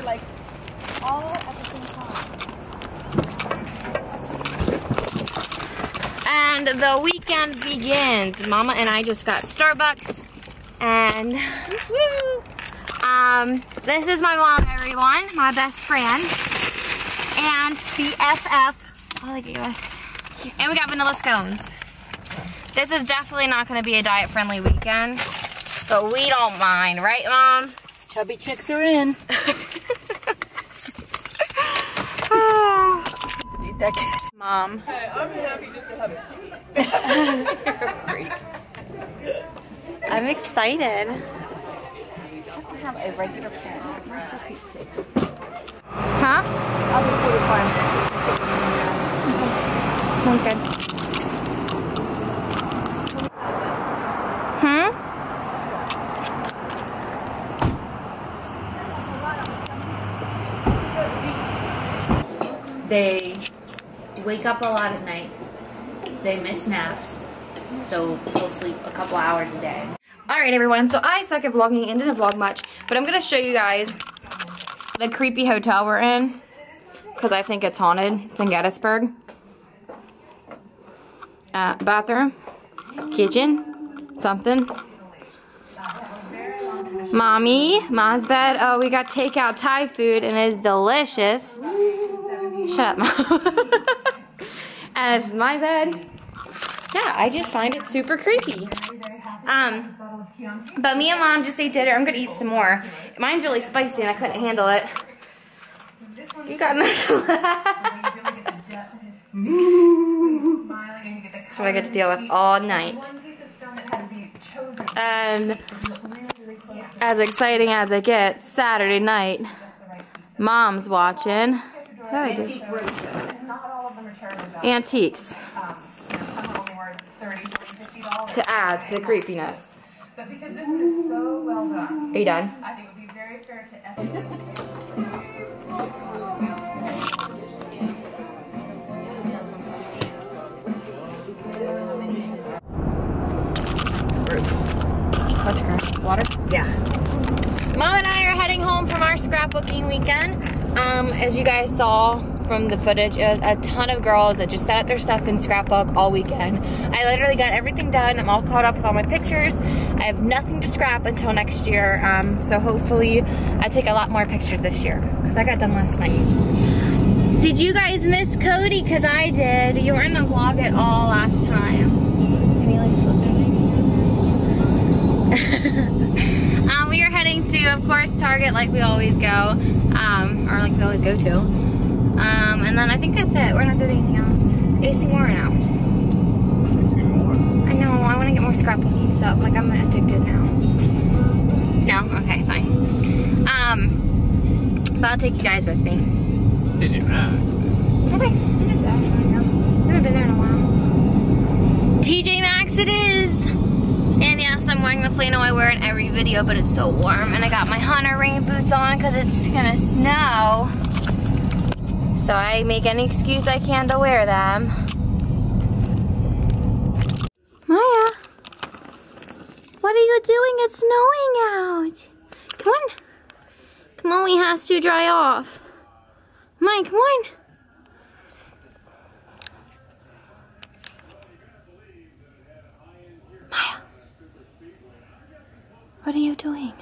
like all at the same time. And the weekend begins. Mama and I just got Starbucks, and woo! This is my mom, everyone, my best friend, and BFF. All they gave us. And we got vanilla scones. This is definitely not going to be a diet-friendly weekend, so we don't mind, right, Mom? Chubby chicks are in. Eat that cat. Mom. Hey, I'm happy just to have a seat. You're a freak. I'm excited. I have a regular pen. Huh? I'll be 45 minutes. Sounds good. They wake up a lot at night. They miss naps. So we'll sleep a couple hours a day. Alright everyone, so I suck at vlogging and didn't vlog much, but I'm going to show you guys the creepy hotel we're in, because I think it's haunted. It's in Gettysburg. Bathroom, kitchen, something. Mom's bed. Oh, we got takeout Thai food and it's delicious. Shut up, Mom. And this is my bed. Yeah, I just find it super creepy. But me and Mom just ate dinner. I'm gonna eat some more. Mine's really spicy and I couldn't handle it. You got nothing left. That's what I get to deal with all night. And as exciting as it gets, Saturday night, Mom's watching. What do I do? Antiques. To add to the creepiness. But because this one is so well done, Are you done? I think it would be very fair to estimate. What's current? Water? Yeah. Mom and I are heading home from our scrapbooking weekend. As you guys saw from the footage, it was a ton of girls that just set up their stuff in scrapbook all weekend. I literally got everything done. I'm all caught up with all my pictures. I have nothing to scrap until next year. So hopefully I take a lot more pictures this year, because I got done last night. Did you guys miss Cody? Because I did. You were in the vlog at all last time. Any like we are heading to, of course, Target like we always go, or like we always go to. And then I think that's it. We're not doing anything else. AC more now. AC more? I know, I want to get more scrapbooking stuff. Like, I'm addicted now. No? Okay, fine. But I'll take you guys with me. TJ Maxx. Okay. I haven't been there in a while. TJ Maxx it is! And yes, I'm wearing the flannel I wear in every video, but it's so warm. And I got my Hunter rain boots on because it's gonna snow. So I make any excuse I can to wear them. Maya, what are you doing? It's snowing out. Come on. Come on, we have to dry off. Maya, come on. Maya. What are you doing?